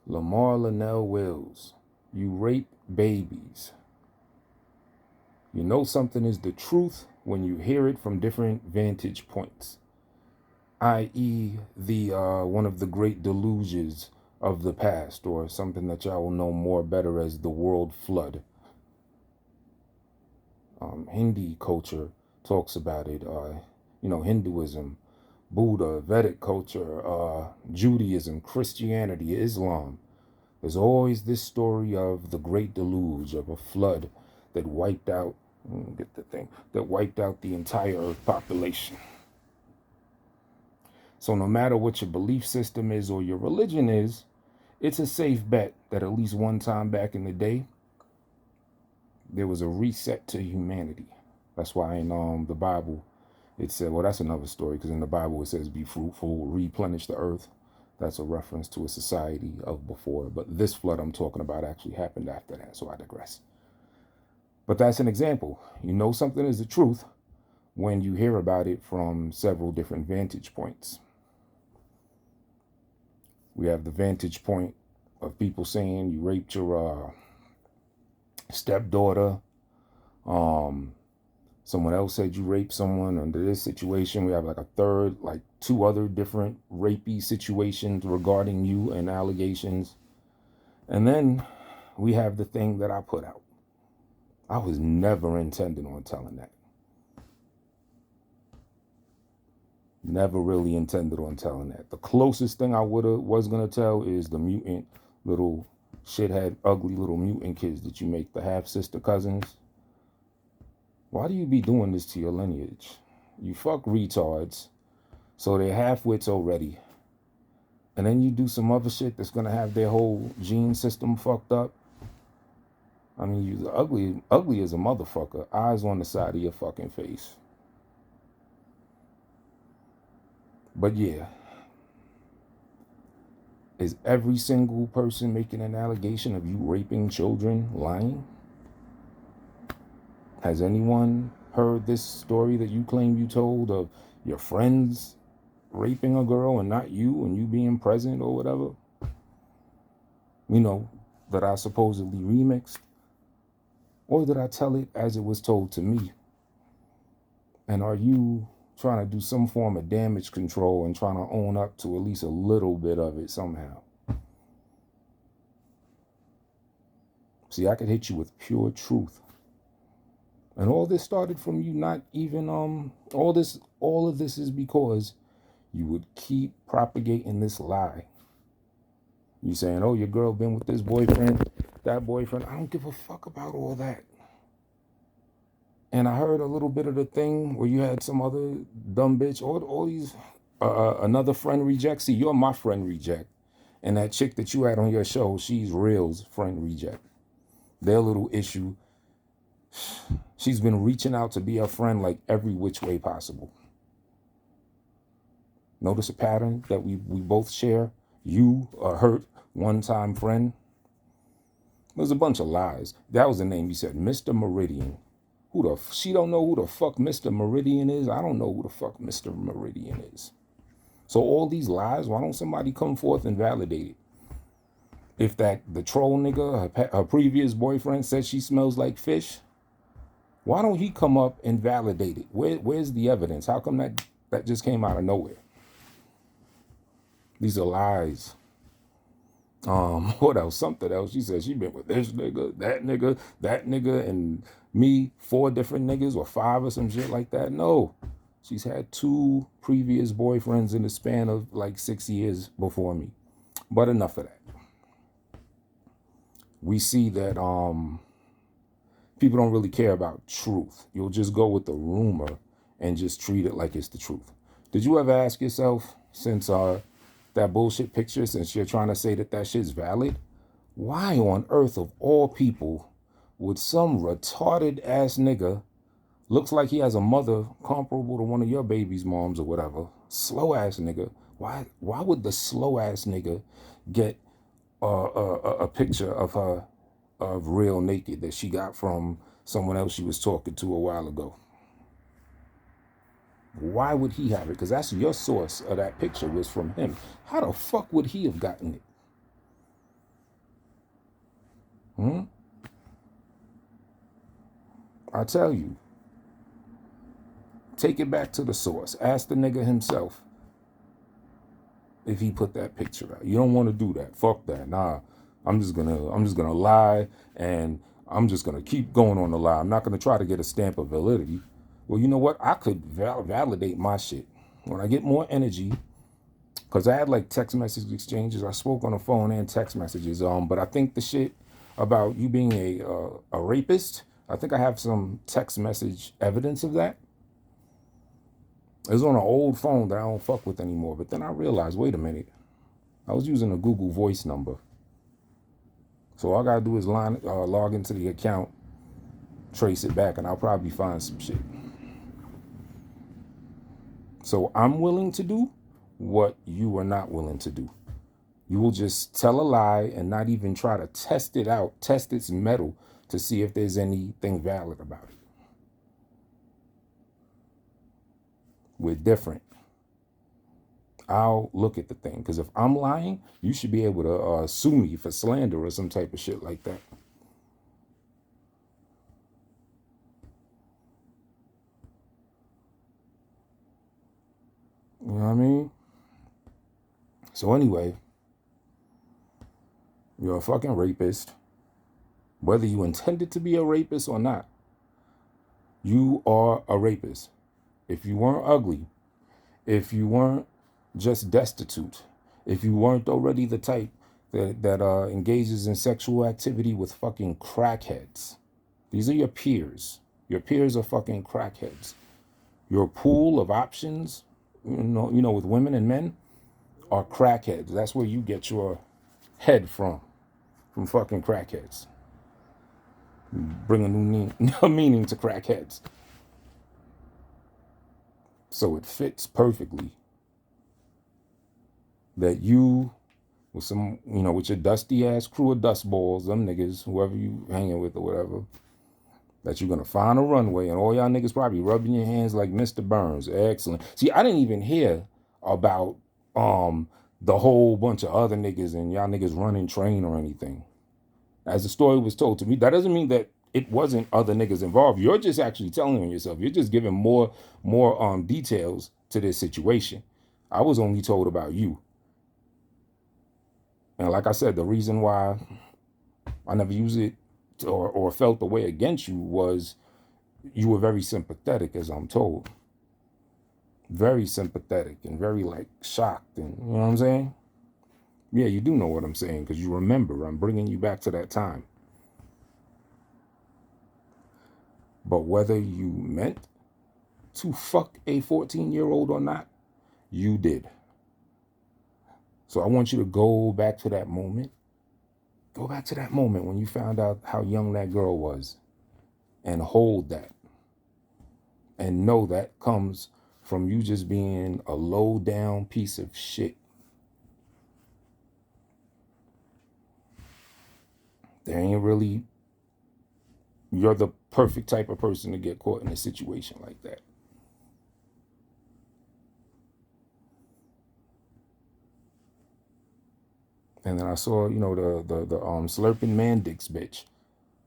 Lamar Linnell Wills, you rape babies. You know something is the truth when you hear it from different vantage points, i.e., the one of the great delusions of the past, or something that y'all will know more better as the world flood. Hindi culture talks about it. Hinduism, Buddha, Vedic culture, Judaism, Christianity, Islam. There's always this story of the great deluge, of a flood that wiped out, that wiped out the entire Earth population. So no matter what your belief system is or your religion is, it's a safe bet that at least one time back in the day, there was a reset to humanity. That's why in the Bible, it said, well, that's another story, because in the Bible it says, be fruitful, replenish the earth. That's a reference to a society of before. But this flood I'm talking about actually happened after that, so I digress. But that's an example. You know something is the truth when you hear about it from several different vantage points. We have the vantage point of people saying you raped your stepdaughter. Someone else said you raped someone under this situation. We have like a third, like two other different rapey situations regarding you and allegations. And then we have the thing that I put out. I was never intending on telling that. Never really intended on telling that. The closest thing I was gonna tell is the mutant little shithead, ugly little mutant kids that you make, the half-sister cousins. Why do you be doing this to your lineage? You fuck retards, so they're half-wits already. And then you do some other shit that's gonna have their whole gene system fucked up. I mean, you're ugly as a motherfucker. Eyes on the side of your fucking face. But yeah. Is every single person making an allegation of you raping children lying? Has anyone heard this story that you claim you told of your friends raping a girl and not you, and you being present or whatever? That I supposedly remixed? Or did I tell it as it was told to me? And are you trying to do some form of damage control and trying to own up to at least a little bit of it somehow? See, I could hit you with pure truth. And all this started from you not even, all of this is because you would keep propagating this lie. You saying, oh, your girl been with this boyfriend, that boyfriend. I don't give a fuck about all that. And I heard a little bit of the thing where you had some other dumb bitch, all these, another friend reject. See, you're my friend reject. And that chick that you had on your show, she's Real's friend reject. Their little issue, she's been reaching out to be a friend like every which way possible. Notice a pattern that we both share? You, a hurt, one-time friend. There's a bunch of lies. That was the name you said, Mr. Meridian. She don't know who the fuck Mr. Meridian is? I don't know who the fuck Mr. Meridian is. So all these lies, why don't somebody come forth and validate it? If the troll nigga, her previous boyfriend, said she smells like fish, why don't he come up and validate it? Where's the evidence? How come that just came out of nowhere? These are lies. What else? Something else. She said she been with this nigga, that nigga, and me, 4 different niggas, or 5 or some shit like that. No. She's had 2 previous boyfriends in the span of like 6 years before me. But enough of that. We see that people don't really care about truth. You'll just go with the rumor and just treat it like it's the truth. Did you ever ask yourself, since that bullshit picture, since you're trying to say that shit's valid, why on earth of all people would some retarded ass nigga, looks like he has a mother comparable to one of your baby's moms or whatever, slow ass nigga, why would the slow ass nigga get a picture of her of Real naked that she got from someone else she was talking to a while ago? Why would he have it? Because that's your source of that picture was from him. How the fuck would he have gotten it? Hmm? I tell you, take it back to the source. Ask the nigga himself if he put that picture out. You don't want to do that. Fuck that. Nah. I'm just gonna lie, and I'm just gonna keep going on the lie. I'm not gonna try to get a stamp of validity. Well, you know what? I could validate my shit when I get more energy, because I had like text message exchanges. I spoke on the phone and text messages. But I think the shit about you being a rapist, I think I have some text message evidence of that. It was on an old phone that I don't fuck with anymore. But then I realized, wait a minute, I was using a Google Voice number. So all I gotta do is log into the account, trace it back, and I'll probably find some shit. So I'm willing to do what you are not willing to do. You will just tell a lie and not even try to test it out, test its metal to see if there's anything valid about it. We're different. I'll look at the thing, because if I'm lying, you should be able to sue me for slander or some type of shit like that. You know what I mean? So anyway, you're a fucking rapist. Whether you intended to be a rapist or not, you are a rapist. If you weren't ugly, if you weren't just destitute, if you weren't already the type that engages in sexual activity with fucking crackheads, these are your peers. Your peers are fucking crackheads. Your pool of options, with women and men, are crackheads. That's where you get your head from fucking crackheads. Bring a new meaning to crackheads. So it fits perfectly that you, with your dusty ass crew of dust balls, them niggas, whoever you hanging with or whatever, that you're gonna find a runway, and all y'all niggas probably rubbing your hands like Mr. Burns. Excellent. See, I didn't even hear about the whole bunch of other niggas and y'all niggas running train or anything. As the story was told to me, that doesn't mean that it wasn't other niggas involved. You're just actually telling on yourself. You're just giving more details to this situation. I was only told about you. And like I said, the reason why I never used it or felt the way against you was you were very sympathetic, as I'm told. Very sympathetic and very like shocked, and you know what I'm saying? Yeah, you do know what I'm saying, because you remember. I'm bringing you back to that time. But whether you meant to fuck a 14-year-old or not, you did. So I want you to go back to that moment. Go back to that moment when you found out how young that girl was, and hold that. And know that comes from you just being a low down piece of shit. There ain't really, you're the perfect type of person to get caught in a situation like that. And then I saw, the slurping Mandix bitch.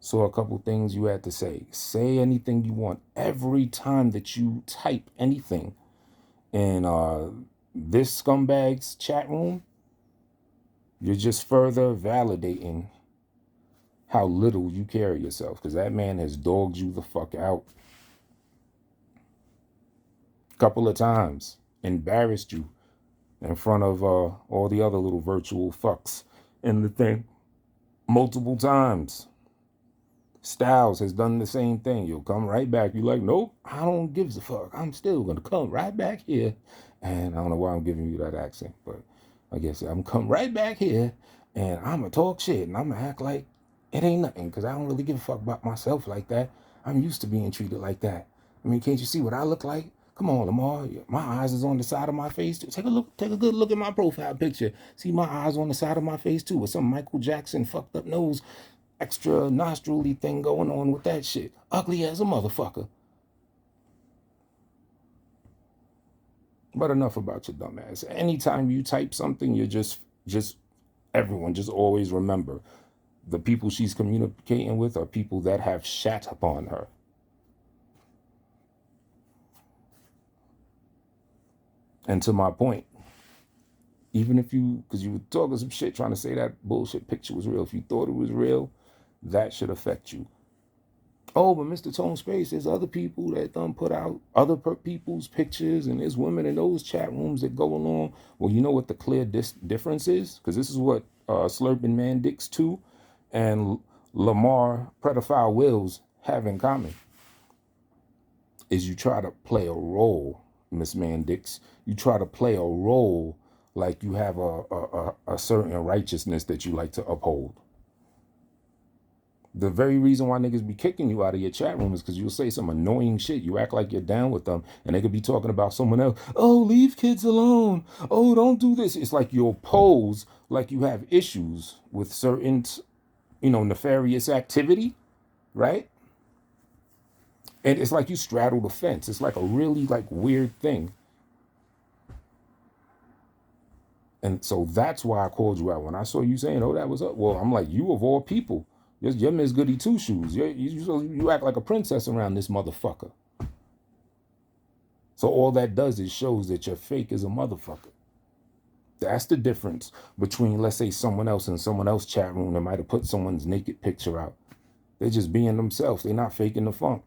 Saw a couple things you had to say. Say anything you want. Every time that you type anything in this scumbag's chat room, you're just further validating how little you carry yourself, because that man has dogged you the fuck out. A couple of times. Embarrassed you in front of all the other little virtual fucks in the thing. Multiple times. Styles has done the same thing. You'll come right back. You're like, nope, I don't give a fuck. I'm still going to come right back here. And I don't know why I'm giving you that accent, but I guess I'm come right back here and I'm going to talk shit and I'm going to act like it ain't nothing, because I don't really give a fuck about myself like that. I'm used to being treated like that. I mean, can't you see what I look like? Come on, Lamar. My eyes is on the side of my face too. Take a good look at my profile picture. See my eyes on the side of my face too, with some Michael Jackson fucked up nose, extra nostril-y thing going on with that shit. Ugly as a motherfucker. But enough about your dumb ass. Anytime you type something, you're just everyone just always remember the people she's communicating with are people that have shat upon her. And to my point, even if you, because you were talking some shit trying to say that bullshit picture was real, if you thought it was real, that should affect you. Oh, but Mr. Tone Space, there's other people that put out other people's pictures, and there's women in those chat rooms that go along. Well, you know what the clear difference is? Because this is what Slurping Man Dix 2 and Lamar Pedophile Wills have in common. Is you try to play a role, Miss Mandix. You try to play a role like you have a certain righteousness that you like to uphold. The very reason why niggas be kicking you out of your chat room is because you'll say some annoying shit. You act like you're down with them, and they could be talking about someone else. Oh, leave kids alone. Oh, don't do this. It's like you'll pose like you have issues with certain, nefarious activity, right? And it's like you straddle the fence. It's like a really weird thing. And so that's why I called you out. When I saw you saying, oh, that was up. Well, I'm like, you of all people, you're Miss Goody Two Shoes. You act like a princess around this motherfucker. So all that does is shows that you're fake as a motherfucker. That's the difference between, let's say, someone else in someone else's chat room that might have put someone's naked picture out. They're just being themselves. They're not faking the funk.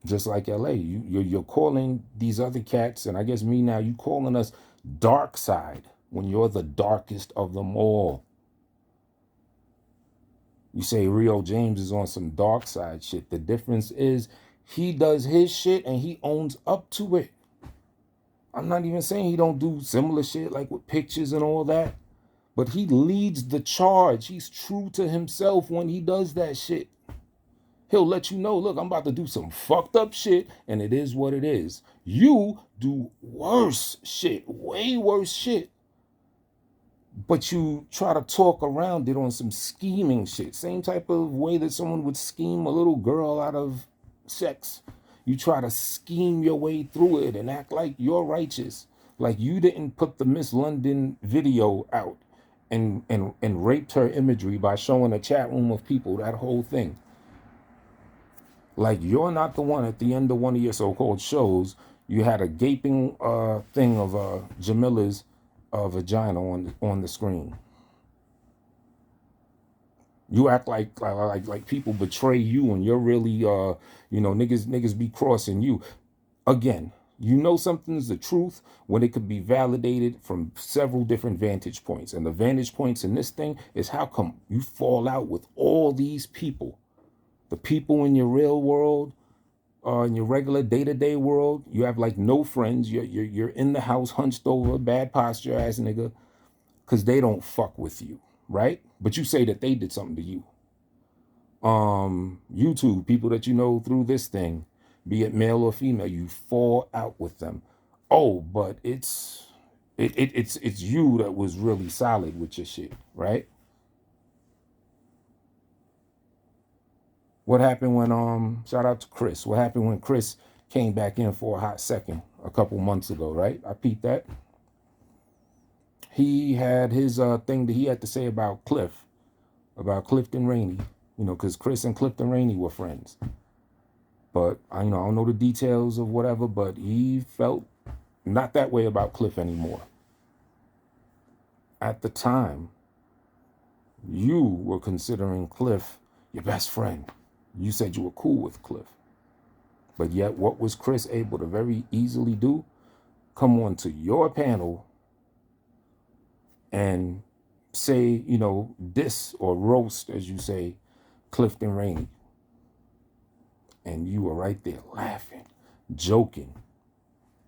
Just like LA, you're calling these other cats, and I guess me now, you calling us dark side when you're the darkest of them all. You say Rio James is on some dark side shit. The difference is he does his shit and he owns up to it. I'm not even saying he don't do similar shit like with pictures and all that, but he leads the charge. He's true to himself when he does that shit. He'll let you know, look, I'm about to do some fucked up shit, and it is what it is. You do worse shit, way worse shit. But you try to talk around it on some scheming shit. Same type of way that someone would scheme a little girl out of sex. You try to scheme your way through it and act like you're righteous. Like you didn't put the Miss London video out and raped her imagery by showing a chat room of people, that whole thing. Like you're not the one at the end of one of your so-called shows. You had a gaping thing of Jamila's vagina on the screen. You act like people betray you, and you're really niggas be crossing you. Again, you know something's the truth when it could be validated from several different vantage points. And the vantage points in this thing is how come you fall out with all these people. The people in your real world, in your regular day-to-day world, you have no friends. You're in the house hunched over, bad posture ass nigga, because they don't fuck with you, right? But you say that they did something to you. YouTube, people that you know through this thing, be it male or female, you fall out with them. Oh, but it's you that was really solid with your shit, right? What happened when shout out to Chris. What happened when Chris came back in for a hot second a couple months ago, right? I peeped that. He had his thing that he had to say about Clifton Rainey, because Chris and Clifton Rainey were friends. But I don't know the details of whatever, but he felt not that way about Cliff anymore. At the time, you were considering Cliff your best friend. You said you were cool with Cliff. But yet, what was Chris able to very easily do? Come on to your panel and say, diss or roast, as you say, Clifton Rainey. And you were right there laughing, joking,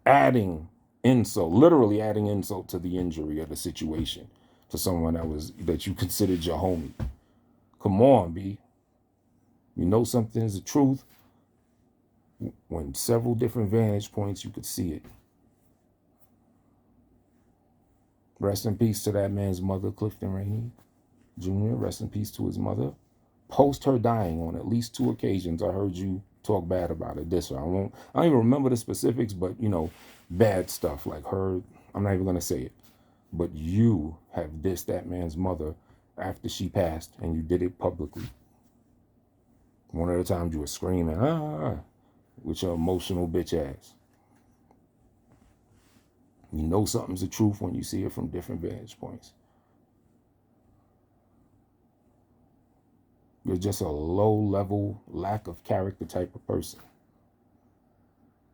adding insult, literally adding insult to the injury of the situation to someone that you considered your homie. Come on, B. You know something is the truth. When several different vantage points, you could see it. Rest in peace to that man's mother, Clifton Rainey Jr. Rest in peace to his mother. Post her dying, on at least 2 occasions, I heard you talk bad about it. This, I don't even remember the specifics, but bad stuff like her I'm not even going to say it. But you have dissed that man's mother after she passed, and you did it publicly. One of the times you were screaming, with your emotional bitch ass. You know something's the truth when you see it from different vantage points. You're just a low-level, lack of character type of person.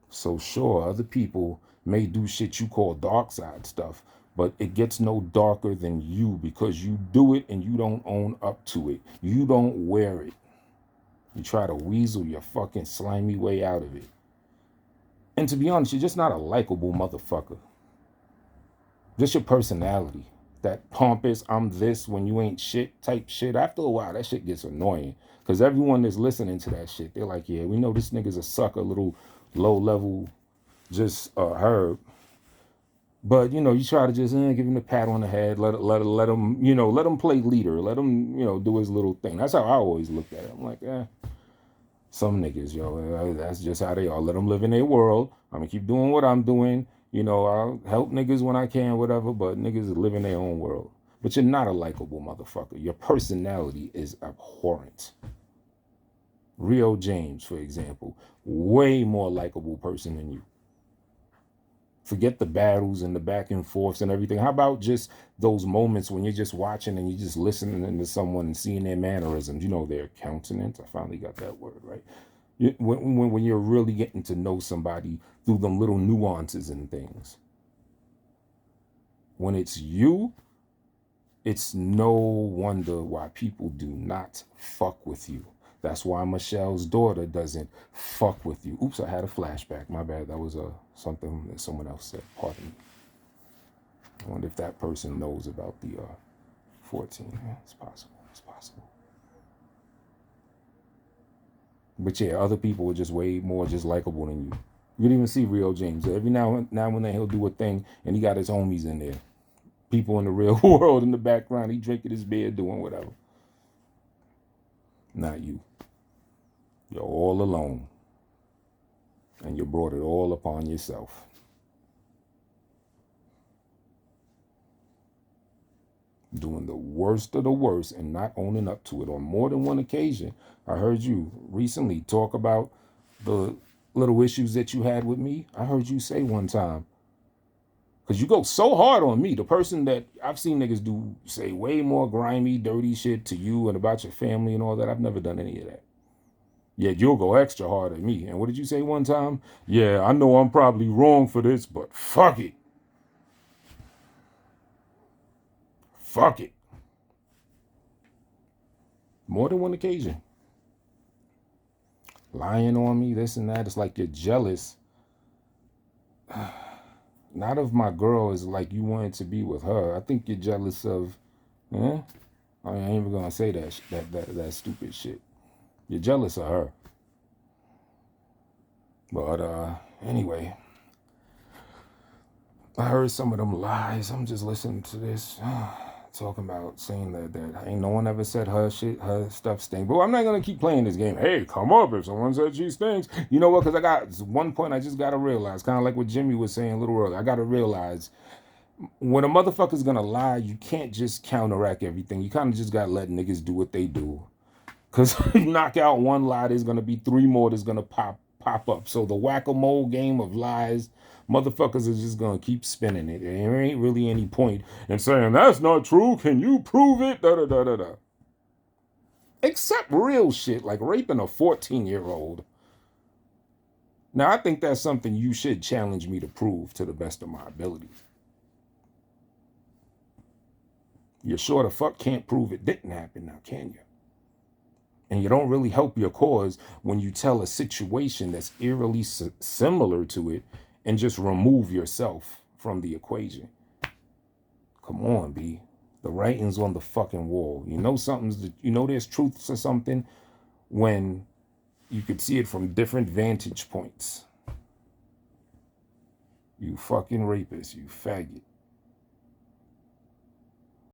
So sure, other people may do shit you call dark side stuff, but it gets no darker than you because you do it and you don't own up to it. You don't wear it. You try to weasel your fucking slimy way out of it. And to be honest, you're just not a likable motherfucker. Just your personality. That pompous, I'm this when you ain't shit type shit. After a while, that shit gets annoying. Because everyone that's listening to that shit, they're like, yeah, we know this nigga's a sucker, little low level, just herb. But, you know, you try to just give him a pat on the head, let him, you know, let him play leader. Let him, you know, do his little thing. That's how I always looked at it. I'm like, some niggas, yo, that's just how they are. Let them live in their world. I'm going to keep doing what I'm doing. You know, I'll help niggas when I can, whatever, but niggas live in their own world. But you're not a likable motherfucker. Your personality is abhorrent. Rio James, for example, way more likable person than you. Forget the battles and the back and forths and everything. How about just those moments when you're just watching and you're just listening to someone and seeing their mannerisms, you know, their countenance. I finally got that word right. When you're really getting to know somebody through them little nuances and things. When it's you, it's no wonder why people do not fuck with you. That's why Michelle's daughter doesn't fuck with you. Oops, I had a flashback. My bad. That was something that someone else said. Pardon me. I wonder if that person knows about the 14. Yeah, it's possible. It's possible. But yeah, other people are just way more just likable than you. You can even see Rio James. Every now and then he'll do a thing and he got his homies in there. People in the real world in the background. He drinking his beer, doing whatever. Not you. You're all alone. And you brought it all upon yourself. Doing the worst of the worst and not owning up to it on more than one occasion. I heard you recently talk about the little issues that you had with me. I heard you say one time, because you go so hard on me, the person that I've seen niggas do say way more grimy, dirty shit to you and about your family and all that. I've never done any of that. Yet you'll go extra hard at me. And what did you say one time? Yeah, I know I'm probably wrong for this, but fuck it. Fuck it. More than one occasion. Lying on me, this and that. It's like you're jealous. Not of my girl, is like you wanted to be with her. I think you're jealous of, I ain't even gonna say that stupid shit. You're jealous of her. But anyway, I heard some of them lies. I'm just listening to this. Talking about saying that ain't no one ever said her stuff stink. But I'm not going to keep playing this game. Hey, come up if someone said she stinks. You know what? Because I got one point I just got to realize, kind of like what Jimmy was saying a little earlier. I got to realize when a motherfucker's going to lie, you can't just counteract everything. You kind of just got to let niggas do what they do. Because you knock out one lie, there's going to be 3 more that's going to pop up. So the whack-a-mole game of lies, motherfuckers are just going to keep spinning it. There ain't really any point in saying, that's not true. Can you prove it? Da-da-da-da-da. Except real shit, like raping a 14-year-old. Now, I think that's something you should challenge me to prove to the best of my ability. You sure the fuck can't prove it didn't happen now, can you? And you don't really help your cause when you tell a situation that's eerily similar to it and just remove yourself from the equation. Come on, B. The writing's on the fucking wall. You know there's truth to something when you could see it from different vantage points. You fucking rapist, you faggot.